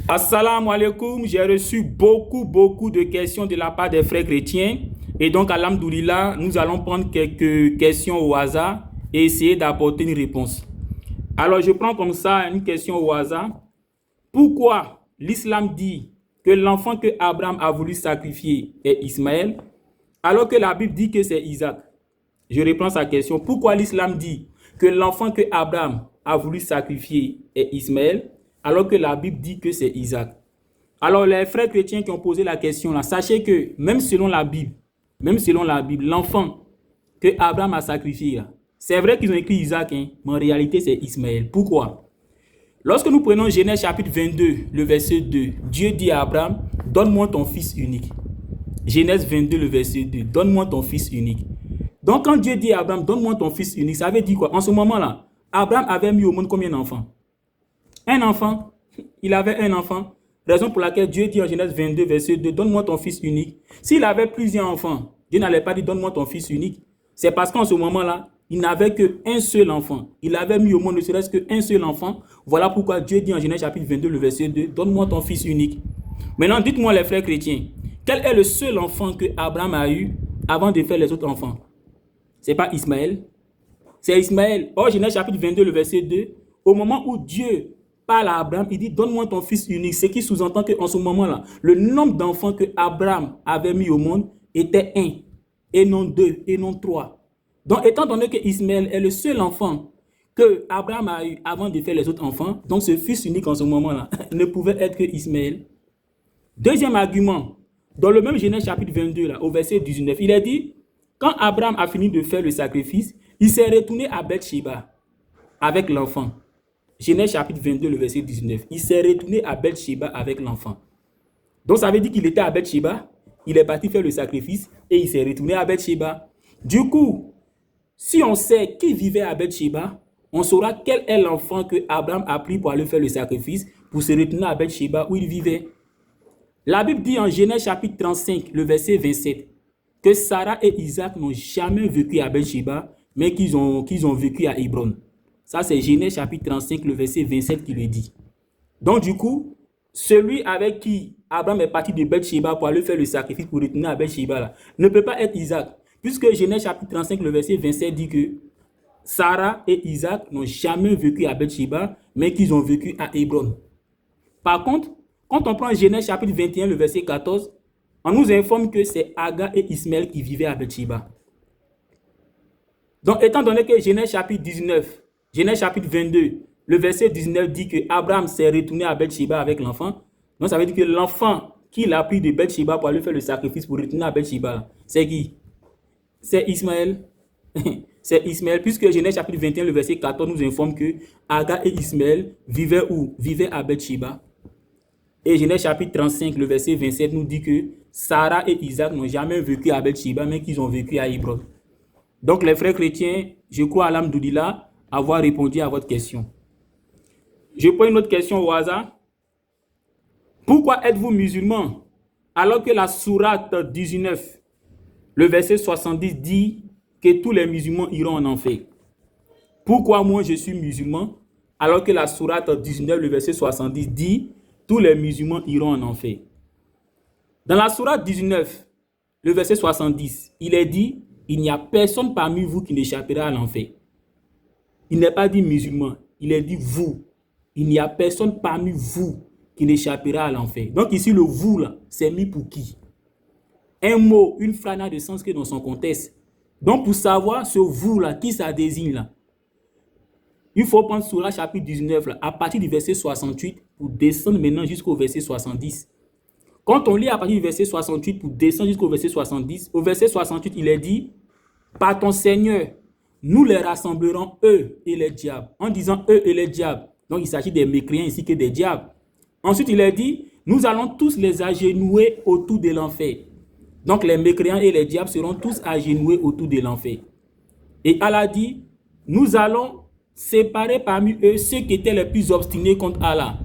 Assalamu alaikum, j'ai reçu beaucoup de questions de la part des frères chrétiens. Et donc, alhamdoulilah, nous allons prendre quelques questions au hasard et essayer d'apporter une réponse. Alors, je prends comme ça une question au hasard. Pourquoi l'islam dit que l'enfant que Abraham a voulu sacrifier est Ismaël, alors que la Bible dit que c'est Isaac? Je reprends sa question. Pourquoi l'islam dit que l'enfant que Abraham a voulu sacrifier est Ismaël, alors que la Bible dit que c'est Isaac? Alors, les frères chrétiens qui ont posé la question là, sachez que même selon la Bible, l'enfant que Abraham a sacrifié là, c'est vrai qu'ils ont écrit Isaac, mais en réalité c'est Ismaël. Pourquoi? Lorsque nous prenons Genèse chapitre 22, le verset 2, Dieu dit à Abraham, donne-moi ton fils unique. Genèse 22, le verset 2, donne-moi ton fils unique. Donc quand Dieu dit à Abraham, donne-moi ton fils unique, ça veut dire quoi? En ce moment-là, Abraham avait mis au monde combien d'enfants? Un enfant. Il avait un enfant. Raison pour laquelle Dieu dit en Genèse 22, verset 2, donne-moi ton fils unique. S'il avait plusieurs enfants, Dieu n'allait pas dire, donne-moi ton fils unique. C'est parce qu'en ce moment-là, il n'avait qu'un seul enfant. Il avait mis au monde ne serait-ce qu'un seul enfant. Voilà pourquoi Dieu dit en Genèse chapitre 22, le verset 2, donne-moi ton fils unique. Maintenant, dites-moi les frères chrétiens, quel est le seul enfant que Abraham a eu avant de faire les autres enfants? C'est pas Ismaël? C'est Ismaël. Or, Genèse chapitre 22, le verset 2, au moment où Dieu parle à Abraham, il dit, donne-moi ton fils unique. Ce qui sous-entend qu'en ce moment-là, le nombre d'enfants que Abraham avait mis au monde était 1, et non 2, et non 3. Donc, étant donné que Ismaël est le seul enfant que Abraham a eu avant de faire les autres enfants, donc ce fils unique en ce moment-là ne pouvait être que Ismaël. Deuxième argument, dans le même Genèse chapitre 22, là, au verset 19, il est dit, quand Abraham a fini de faire le sacrifice, il s'est retourné à Beth-Sheba avec l'enfant. Genèse chapitre 22, le verset 19. Il s'est retourné à Beth-Sheba avec l'enfant. Donc ça veut dire qu'il était à Beth-Sheba, il est parti faire le sacrifice et il s'est retourné à Beth-Sheba. Du coup, si on sait qui vivait à Beth-Sheba, on saura quel est l'enfant que Abraham a pris pour aller faire le sacrifice pour se retourner à Beth-Sheba où il vivait. La Bible dit en Genèse chapitre 35, le verset 27, que Sarah et Isaac n'ont jamais vécu à Beth-Sheba, mais qu'ils ont vécu à Hébron. Ça, c'est Genèse chapitre 35, le verset 27 qui le dit. Donc, du coup, celui avec qui Abraham est parti de Beth-Sheba pour aller faire le sacrifice pour retourner à Beth-Sheba ne peut pas être Isaac, puisque Genèse chapitre 35, le verset 27 dit que Sarah et Isaac n'ont jamais vécu à Beth-Sheba, mais qu'ils ont vécu à Hébron. Par contre, quand on prend Genèse chapitre 21, le verset 14, on nous informe que c'est Agar et Ismaël qui vivaient à Beth-Sheba. Donc, étant donné que Genèse chapitre 19, Genèse chapitre 22, le verset 19 dit que Abraham s'est retourné à Beth-Sheba avec l'enfant, donc ça veut dire que l'enfant qu'il a pris de Beth-Sheba pour aller faire le sacrifice pour retourner à Beth-Sheba, c'est qui? C'est Ismaël. C'est Ismaël, puisque Genèse chapitre 21, le verset 14 nous informe que Agar et Ismaël vivaient où? Vivaient à Beth-Sheba. Et Genèse chapitre 35, le verset 27 nous dit que Sarah et Isaac n'ont jamais vécu à Beth-Sheba, mais qu'ils ont vécu à Hébron. Donc les frères chrétiens, je crois à alhamdoulilah avoir répondu à votre question. Je prends une autre question au hasard. Pourquoi êtes-vous musulman alors que la sourate 19, le verset 70 dit que tous les musulmans iront en enfer? Pourquoi moi je suis musulman alors que la sourate 19, le verset 70 dit tous les musulmans iront en enfer? Dans la sourate 19, le verset 70, il est dit, il n'y a personne parmi vous qui n'échappera à l'enfer. Il n'est pas dit musulman, il est dit vous. Il n'y a personne parmi vous qui n'échappera à l'enfer. Donc ici, le vous là, c'est mis pour qui? Un mot, une phrase n'a de sens que dans son contexte. Donc pour savoir ce vous là, qui ça désigne là, il faut prendre Sourate chapitre 19 là, à partir du verset 68 pour descendre maintenant jusqu'au verset 70. Quand on lit à partir du verset 68 pour descendre jusqu'au verset 70, au verset 68, il est dit, par ton Seigneur, nous les rassemblerons, eux et les diables. En disant eux et les diables, donc il s'agit des mécréants ainsi que des diables. Ensuite, il est dit, nous allons tous les agenouiller autour de l'enfer. Donc les mécréants et les diables seront tous agenouillés autour de l'enfer. Et Allah dit, nous allons séparer parmi eux ceux qui étaient les plus obstinés contre Allah.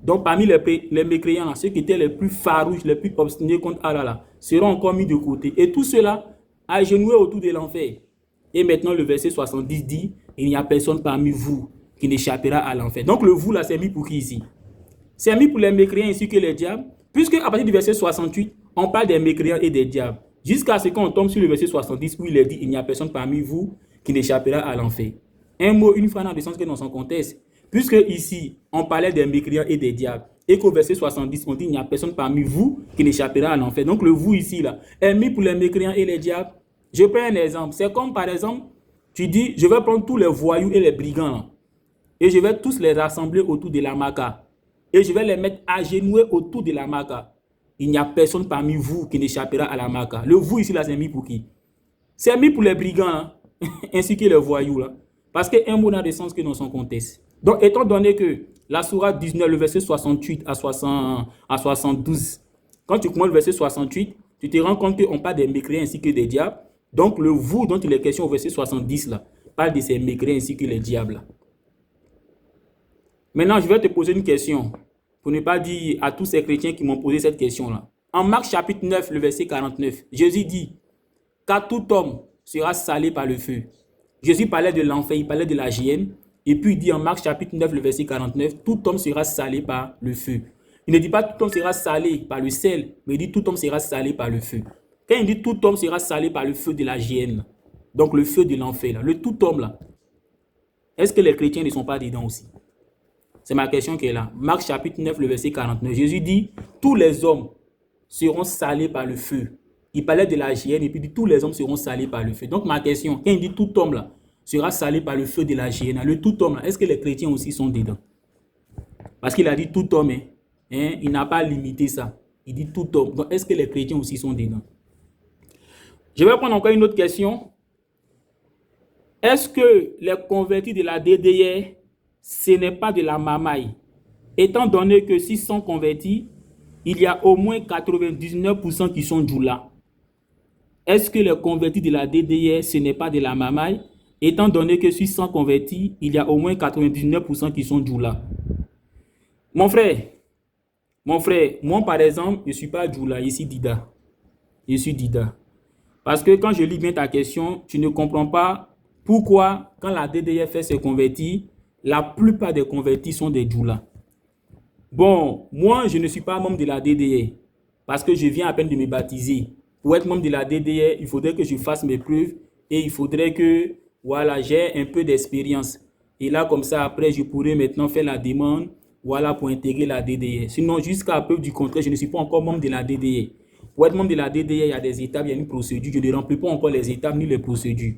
Donc parmi les mécréants, là, ceux qui étaient les plus farouches, les plus obstinés contre Allah, là, seront encore mis de côté. Et tout cela agenouillés autour de l'enfer. Et maintenant le verset 70 dit, il n'y a personne parmi vous qui n'échappera à l'enfer. Donc le vous là, c'est mis pour qui ici? C'est mis pour les mécréants ainsi que les diables. Puisque à partir du verset 68, on parle des mécréants et des diables. Jusqu'à ce qu'on tombe sur le verset 70 où il est dit, il n'y a personne parmi vous qui n'échappera à l'enfer. Un mot, une phrase n'a de sens que dans son contexte. Puisque ici, on parlait des mécréants et des diables. Et qu'au verset 70, on dit, il n'y a personne parmi vous qui n'échappera à l'enfer. Donc le vous ici, là, est mis pour les mécréants et les diables. Je prends un exemple. C'est comme par exemple, tu dis, je vais prendre tous les voyous et les brigands là, et je vais tous les rassembler autour de la Maca. Et je vais les mettre agenouillés autour de la Maca. Il n'y a personne parmi vous qui n'échappera à la Maca. Le vous ici, là, c'est mis pour qui? C'est mis pour les brigands, hein, ainsi que les voyous. Là. Parce qu'un mot n'a de sens que dans son contexte. Donc, étant donné que la sourate 19, le verset 68 à 72, quand tu commences le verset 68, tu te rends compte qu'on parle des mécréants ainsi que des diables. Donc, le vous dont il est question au verset 70, là, parle de ces mécréants ainsi que les diables. Là. Maintenant, je vais te poser une question pour ne pas dire à tous ces chrétiens qui m'ont posé cette question-là. En Marc chapitre 9, le verset 49, Jésus dit « Car tout homme sera salé par le feu ». Jésus parlait de l'enfer, il parlait de la géhenne. Et puis il dit en Marc chapitre 9, le verset 49, « Tout homme sera salé par le feu ». Il ne dit pas « Tout homme sera salé par le sel », mais il dit « Tout homme sera salé par le feu ». Quand il dit « Tout homme sera salé par le feu de la géhenne », donc le feu de l'enfer, le tout homme là, est-ce que les chrétiens ne sont pas dedans aussi? C'est ma question qui est là. Marc chapitre 9, le verset 49. Jésus dit, tous les hommes seront salés par le feu. Il parlait de la géhenne et puis il dit, tous les hommes seront salés par le feu. Donc ma question, quand il dit tout homme là, sera salé par le feu de la géhenne, le tout homme là, est-ce que les chrétiens aussi sont dedans? Parce qu'il a dit tout homme, il n'a pas limité ça. Il dit tout homme. Donc est-ce que les chrétiens aussi sont dedans? Je vais prendre encore une autre question. Est-ce que les convertis de la DDR, ce n'est pas de la mamaille? Étant donné que s'ils sont convertis, il y a au moins 99% qui sont djoula. Est-ce que les convertis de la DDR, ce n'est pas de la mamaille? Étant donné que s'ils sont convertis, il y a au moins 99% qui sont djoula. Mon frère, moi par exemple, je ne suis pas djoula, je suis dida. Je suis dida. Parce que quand je lis bien ta question, tu ne comprends pas pourquoi, quand la DDR fait ses convertis, la plupart des convertis sont des djoulas. Bon, moi, je ne suis pas membre de la DDR parce que je viens à peine de me baptiser. Pour être membre de la DDR, il faudrait que je fasse mes preuves et il faudrait que voilà, j'ai un peu d'expérience. Et là, comme ça, après, je pourrais maintenant faire la demande voilà, pour intégrer la DDR. Sinon, jusqu'à peu du contraire, je ne suis pas encore membre de la DDR. Pour être membre de la DDR, il y a des étapes, il y a une procédure. Je ne remplis pas encore les étapes ni les procédures.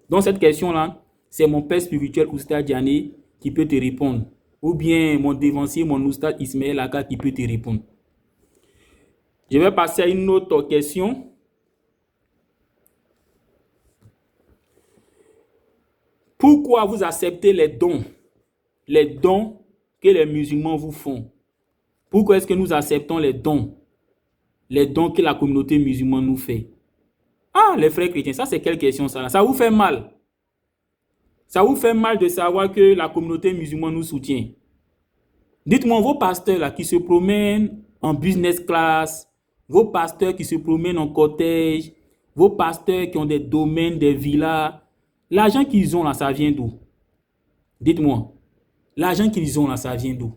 Donc, cette question-là, c'est mon père spirituel, Oustad Diané, qui peut te répondre. Ou bien mon dévancier, mon Oustad Ismaël Aka, qui peut te répondre. Je vais passer à une autre question. Pourquoi vous acceptez les dons que les musulmans vous font? Pourquoi est-ce que nous acceptons les dons que la communauté musulmane nous fait? Ah, les frères chrétiens, ça c'est quelle question ça? Ça vous fait mal? Ça vous fait mal de savoir que la communauté musulmane nous soutient? Dites-moi, vos pasteurs là qui se promènent en business class, vos pasteurs qui se promènent en cortège, vos pasteurs qui ont des domaines, des villas, l'argent qu'ils ont là, ça vient d'où? Dites-moi, l'argent qu'ils ont là, ça vient d'où?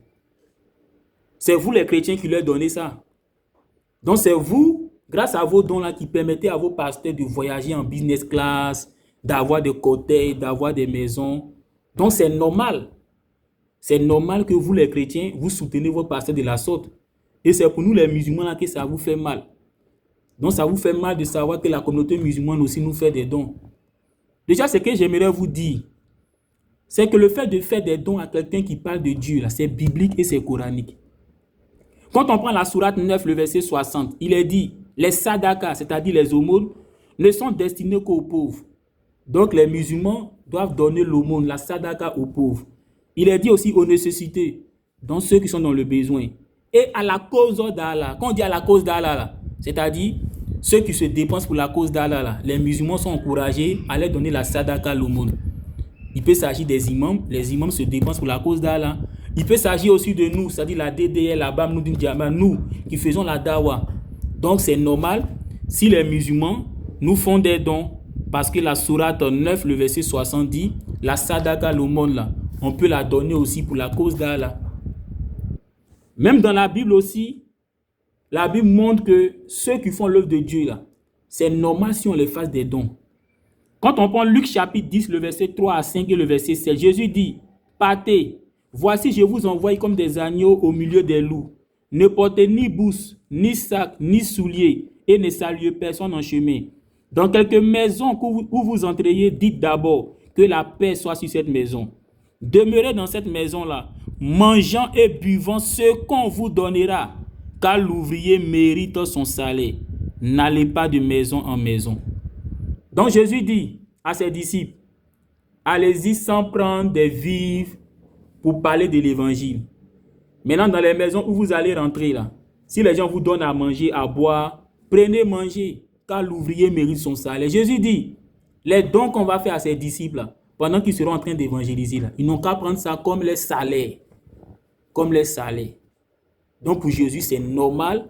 C'est vous les chrétiens qui leur donnez ça. Donc c'est vous, grâce à vos dons là, qui permettez à vos pasteurs de voyager en business class, d'avoir des cortèges, d'avoir des maisons. Donc c'est normal. C'est normal que vous les chrétiens, vous soutenez vos pasteurs de la sorte. Et c'est pour nous les musulmans là que ça vous fait mal. Donc ça vous fait mal de savoir que la communauté musulmane aussi nous fait des dons. Déjà, ce que j'aimerais vous dire, c'est que le fait de faire des dons à quelqu'un qui parle de Dieu, c'est biblique et c'est coranique. Quand on prend la sourate 9, le verset 60, il est dit, les sadakas, c'est-à-dire les aumônes, ne sont destinés qu'aux pauvres. Donc les musulmans doivent donner l'aumône, la sadaka aux pauvres. Il est dit aussi aux nécessités, donc ceux qui sont dans le besoin. Et à la cause d'Allah, quand on dit à la cause d'Allah, c'est-à-dire ceux qui se dépensent pour la cause d'Allah, les musulmans sont encouragés à leur donner la sadaka, l'aumône. Il peut s'agir des imams, les imams se dépensent pour la cause d'Allah. Il peut s'agir aussi de nous, c'est-à-dire la DDL, la BAM, nous qui faisons la dawa. Donc c'est normal si les musulmans nous font des dons, parce que la sourate 9, le verset 60 dit, la sadaka, l'aumône là, on peut la donner aussi pour la cause d'Allah. Même dans la Bible aussi, la Bible montre que ceux qui font l'œuvre de Dieu, là, c'est normal si on les fasse des dons. Quand on prend Luc chapitre 10, le verset 3 à 5 et le verset 7, Jésus dit, partez, voici je vous envoie comme des agneaux au milieu des loups. Ne portez ni bourse, ni sac, ni souliers, et ne saluez personne en chemin. Dans quelque maison où vous entreriez, dites d'abord que la paix soit sur cette maison. Demeurez dans cette maison-là, mangeant et buvant ce qu'on vous donnera, car l'ouvrier mérite son salaire. N'allez pas de maison en maison. Donc Jésus dit à ses disciples, allez-y sans prendre des vivres pour parler de l'évangile. Maintenant, dans les maisons où vous allez rentrer, là, si les gens vous donnent à manger, à boire, prenez manger, car l'ouvrier mérite son salaire. Jésus dit, les dons qu'on va faire à ses disciples, là, pendant qu'ils seront en train d'évangéliser, ils n'ont qu'à prendre ça comme les salaires. Comme les salaires. Donc pour Jésus, c'est normal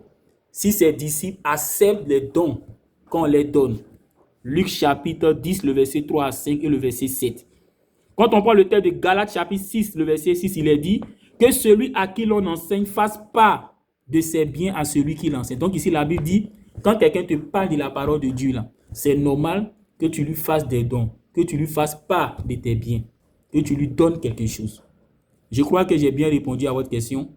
si ses disciples acceptent les dons qu'on les donne. Luc chapitre 10, le verset 3 à 5 et le verset 7. Quand on prend le texte de Galates chapitre 6, le verset 6, il est dit que celui à qui l'on enseigne fasse part de ses biens à celui qui l'enseigne. Donc ici, la Bible dit, quand quelqu'un te parle de la parole de Dieu, là, c'est normal que tu lui fasses des dons, que tu lui fasses part de tes biens, que tu lui donnes quelque chose. Je crois que j'ai bien répondu à votre question.